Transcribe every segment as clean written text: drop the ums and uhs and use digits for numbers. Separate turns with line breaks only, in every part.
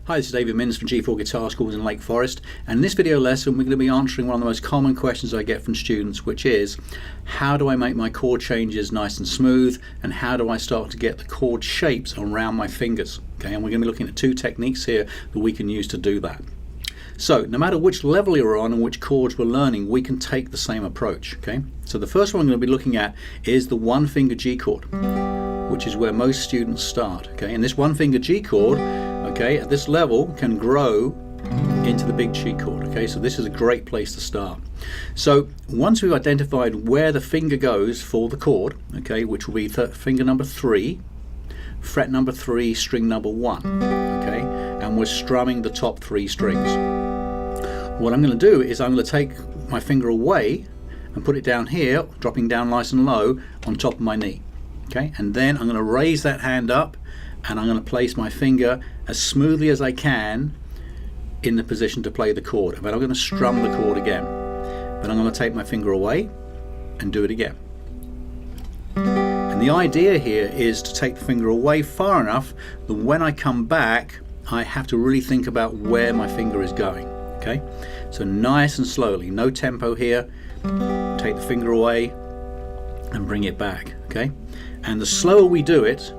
Hi, this is David Minns from G4 Guitar Schools in Lake Forest, and in this video lesson we're going to be answering one of the most common questions I get from students, which is how do I make my chord changes nice and smooth, and how do I start to get the chord shapes around my fingers? Okay, and we're going to be looking at two techniques here that we can use to do that. So no matter which level you're on and which chords we're learning, we can take the same approach. Okay, so the first one I'm going to be looking at is the one finger G chord, which is where most students start. Okay, and this one finger G chord, okay, at this level can grow into the big G chord. Okay, so this is a great place to start. So once we've identified where the finger goes for the chord, okay, which will be finger number 3, fret number 3, string number 1, okay, and we're strumming the top 3 strings. What I'm going to do is I'm going to take my finger away and put it down here, dropping down nice and low on top of my knee. Okay, and then I'm going to raise that hand up and I'm going to place my finger as smoothly as I can in the position to play the chord. But I'm going to strum the chord again. But I'm going to take my finger away and do it again. And the idea here is to take the finger away far enough that when I come back, I have to really think about where my finger is going. Okay, so nice and slowly, no tempo here. Take the finger away and bring it back. Okay, and the slower we do it,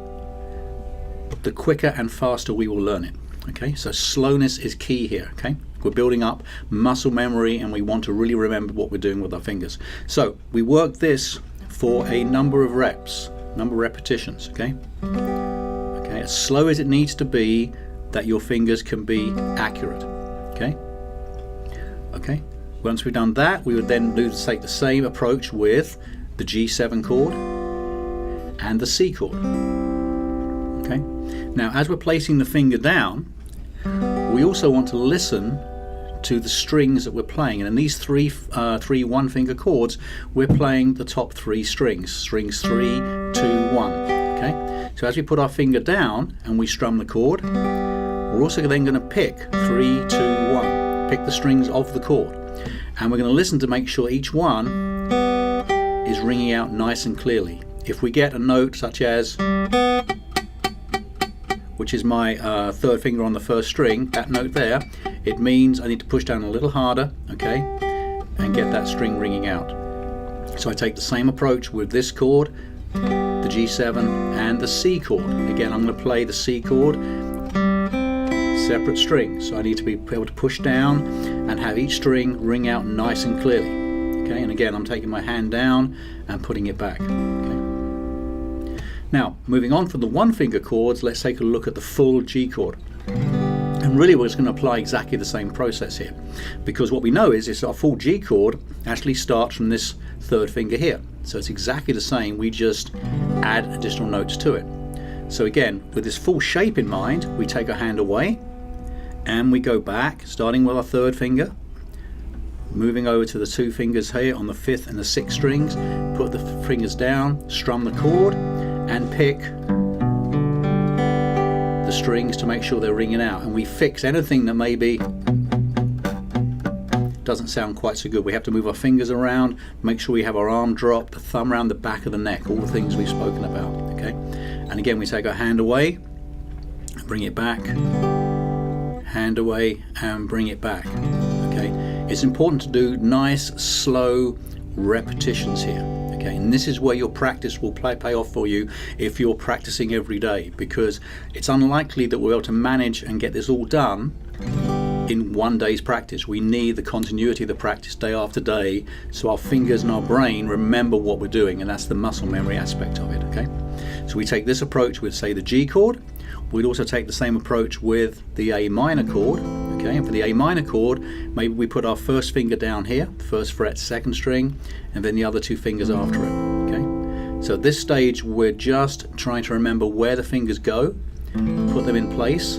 the quicker and faster we will learn it. Okay, so slowness is key here. Okay, we're building up muscle memory and we want to really remember what we're doing with our fingers. So we work this for a number of reps, number of repetitions. Okay, okay, as slow as it needs to be that your fingers can be accurate. Okay, okay. Once we've done that, we would then take the same approach with the G7 chord and the C chord. Okay. Now, as we're placing the finger down, we also want to listen to the strings that we're playing. And in these three one-finger chords, we're playing the top 3 strings. Strings 3, 2, 1. Okay. So as we put our finger down and we strum the chord, we're also then going to pick 3, 2, 1. Pick the strings of the chord, and we're going to listen to make sure each one is ringing out nice and clearly. If we get a note such as, which is my third finger on the first string, that note there, it means I need to push down a little harder, okay, and get that string ringing out. So I take the same approach with this chord, the G7 and the C chord. Again, I'm going to play the C chord, separate strings. So I need to be able to push down and have each string ring out nice and clearly. Okay, and again, I'm taking my hand down and putting it back. Okay. Now, moving on from the one finger chords, let's take a look at the full G chord. And really we're just going to apply exactly the same process here, because what we know is our full G chord actually starts from this third finger here. So it's exactly the same, we just add additional notes to it. So again, with this full shape in mind, we take our hand away and we go back, starting with our third finger, moving over to the 2 fingers here on the 5th and the 6th strings, put the fingers down, strum the chord, and pick the strings to make sure they're ringing out. And we fix anything that maybe doesn't sound quite so good. We have to move our fingers around, make sure we have our arm drop, the thumb around the back of the neck, all the things we've spoken about. Okay, and again we take our hand away, bring it back, hand away and bring it back. Okay, it's important to do nice slow repetitions here. Okay, and this is where your practice will pay off for you if you're practicing every day, because it's unlikely that we're able to manage and get this all done in one day's practice. We need the continuity of the practice day after day, so our fingers and our brain remember what we're doing, and that's the muscle memory aspect of it. Okay, so we take this approach with, say, the G chord. We'd also take the same approach with the A minor chord. Okay, and for the A minor chord, maybe we put our first finger down here, first fret, 2nd string, and then the other 2 fingers after it. Okay, so at this stage we're just trying to remember where the fingers go, put them in place,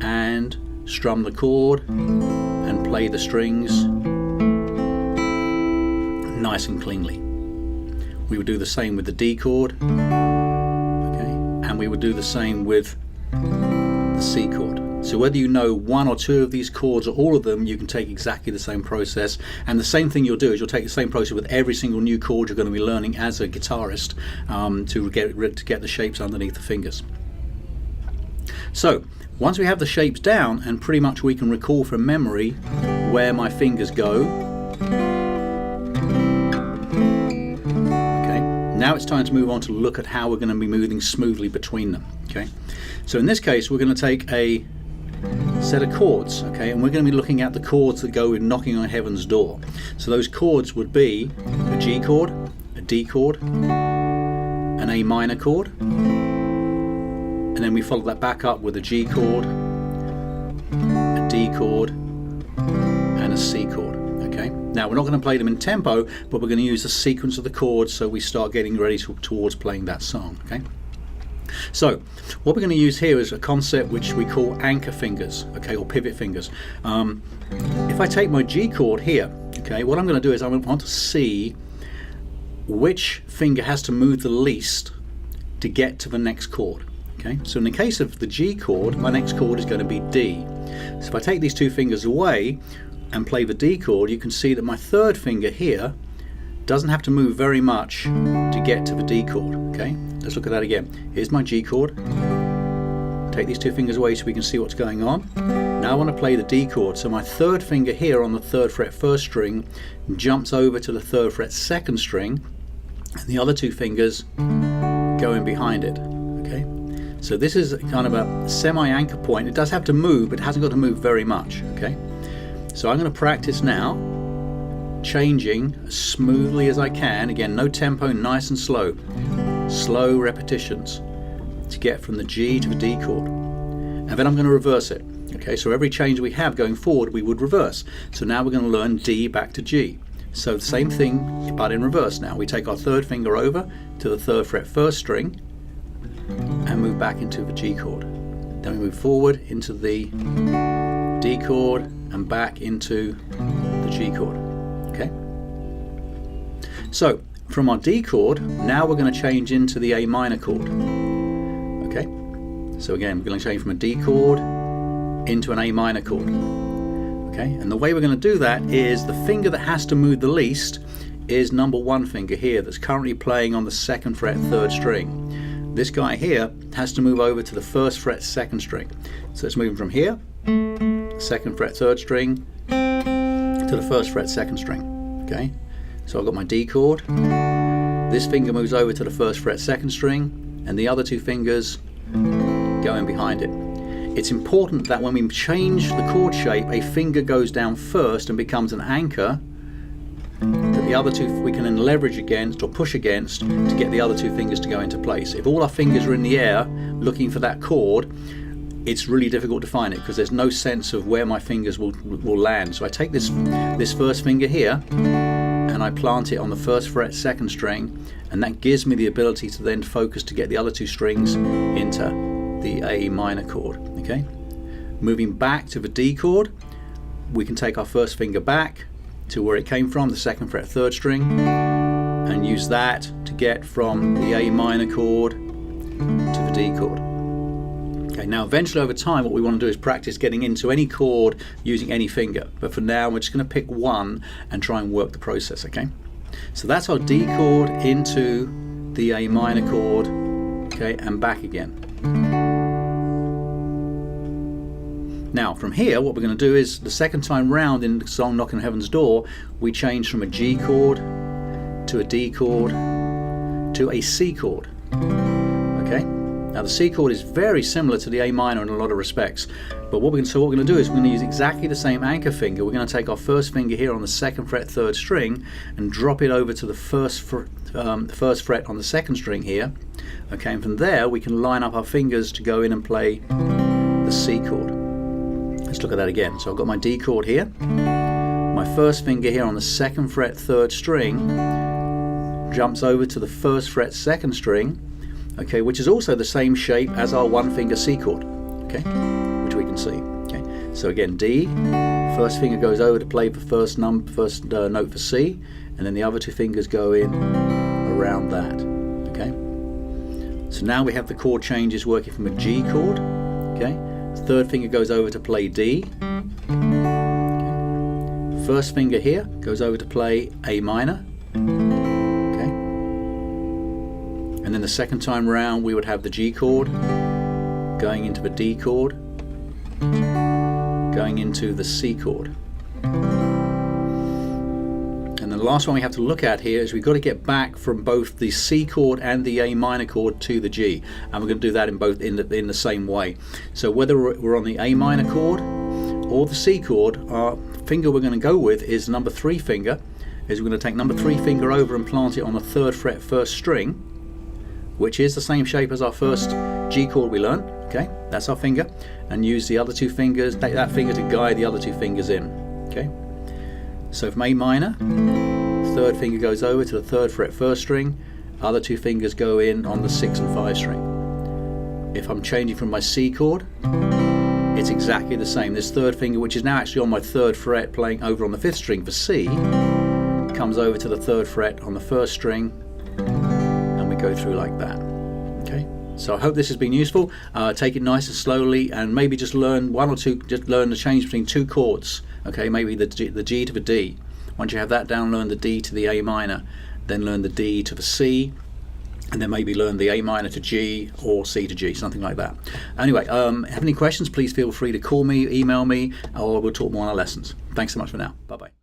and strum the chord and play the strings nice and cleanly. We would do the same with the D chord, okay, and we would do the same with the C chord. So whether you know 1 or 2 of these chords or all of them, you can take exactly the same process. And the same thing you'll do is you'll take the same process with every single new chord you're going to be learning as a guitarist to get the shapes underneath the fingers. So once we have the shapes down, and pretty much we can recall from memory where my fingers go, okay, now it's time to move on to look at how we're going to be moving smoothly between them. Okay, so in this case we're going to take a set of chords, okay, and we're going to be looking at the chords that go with knocking on heaven's door. So those chords would be a G chord, a D chord, an A minor chord, and then we follow that back up with a G chord, a D chord, and a C chord. Okay, now we're not going to play them in tempo, but we're going to use the sequence of the chords so we start getting ready towards playing that song. Okay, so what we're going to use here is a concept which we call anchor fingers, okay, or pivot fingers. If I take my G chord here, okay, what I'm going to do is I want to see which finger has to move the least to get to the next chord. Okay, so in the case of the G chord, my next chord is going to be D. So if I take these two fingers away and play the D chord, you can see that my third finger here doesn't have to move very much to get to the D chord. Okay, let's look at that again. Here's my G chord. Take these two fingers away so we can see what's going on. Now I want to play the D chord. So my third finger here on the 3rd fret 1st string jumps over to the 3rd fret 2nd string, and the other two fingers go in behind it. Okay, so this is kind of a semi-anchor point. It does have to move, but it hasn't got to move very much. Okay, so I'm going to practice now changing as smoothly as I can. Again, no tempo, nice and slow. Slow repetitions to get from the G to the D chord. And then I'm going to reverse it. Okay, so every change we have going forward we would reverse. So now we're going to learn D back to G. So the same thing but in reverse now. We take our third finger over to the 3rd fret 1st string and move back into the G chord. Then we move forward into the D chord and back into the G chord. Okay. So from our D chord, now we're going to change into the A minor chord. Okay. So again, we're going to change from a D chord into an A minor chord. Okay. And the way we're going to do that is the finger that has to move the least is number 1 finger here that's currently playing on the 2nd fret 3rd string. This guy here has to move over to the 1st fret 2nd string. So it's moving from here, 2nd fret 3rd string, to the 1st fret 2nd string. Okay, so I've got my D chord. This finger moves over to the 1st fret 2nd string, and the other two fingers go in behind it. It's important that when we change the chord shape, a finger goes down first and becomes an anchor that the other two we can then leverage against or push against to get the other two fingers to go into place. If all our fingers are in the air looking for that chord, it's really difficult to find it because there's no sense of where my fingers will land. So I take this first finger here and I plant it on the 1st fret 2nd string, and that gives me the ability to then focus to get the other two strings into the A minor chord. Okay, moving back to the D chord, we can take our first finger back to where it came from, the 2nd fret 3rd string, and use that to get from the A minor chord to the D chord. Okay, now eventually over time what we want to do is practice getting into any chord using any finger, but for now we're just going to pick one and try and work the process. Okay, so that's our D chord into the A minor chord, okay, and back again. Now from here what we're going to do is the second time round in the song Knocking on Heaven's Door, we change from a G chord to a D chord to a C chord. Okay, now the C chord is very similar to the A minor in a lot of respects, but what we're going to do is we're going to use exactly the same anchor finger. We're going to take our first finger here on the 2nd fret 3rd string and drop it over to the first fret on the 2nd string here. Okay, and from there we can line up our fingers to go in and play the C chord. Let's look at that again. So I've got my D chord here, my first finger here on the 2nd fret 3rd string jumps over to the 1st fret 2nd string, okay, which is also the same shape as our 1 finger C chord, okay, which we can see. Okay, so again D, first finger goes over to play the first note for C, and then the other two fingers go in around that. Okay, so now we have the chord changes working from a G chord. Okay, third finger goes over to play D. Okay. First finger here goes over to play A minor. Okay. And then the second time round we would have the G chord going into the D chord, going into the C chord. And the last one we have to look at here is we've got to get back from both the C chord and the A minor chord to the G, and we're going to do that in both in the same way. So whether we're on the A minor chord or the C chord, our finger we're going to go with is number 3 finger. Is we're going to take number 3 finger over and plant it on the 3rd fret 1st string, which is the same shape as our first G chord we learned. Okay, that's our finger, and use the other 2 fingers, take that finger to guide the other 2 fingers in. Okay. So from A minor, 3rd finger goes over to the 3rd fret 1st string, other 2 fingers go in on the 6 and 5 string. If I'm changing from my C chord, it's exactly the same. This 3rd finger, which is now actually on my 3rd fret playing over on the 5th string for C, comes over to the 3rd fret on the 1st string, and we go through like that. Okay. So I hope this has been useful. Take it nice and slowly, and maybe just learn 1 or 2, just learn the change between 2 chords. Okay, maybe the G to the D. Once you have that down, learn the D to the A minor, then learn the D to the C, and then maybe learn the A minor to G or C to G, something like that. Anyway, have any questions, please feel free to call me, email me, or we'll talk more on our lessons. Thanks so much for now. Bye-bye.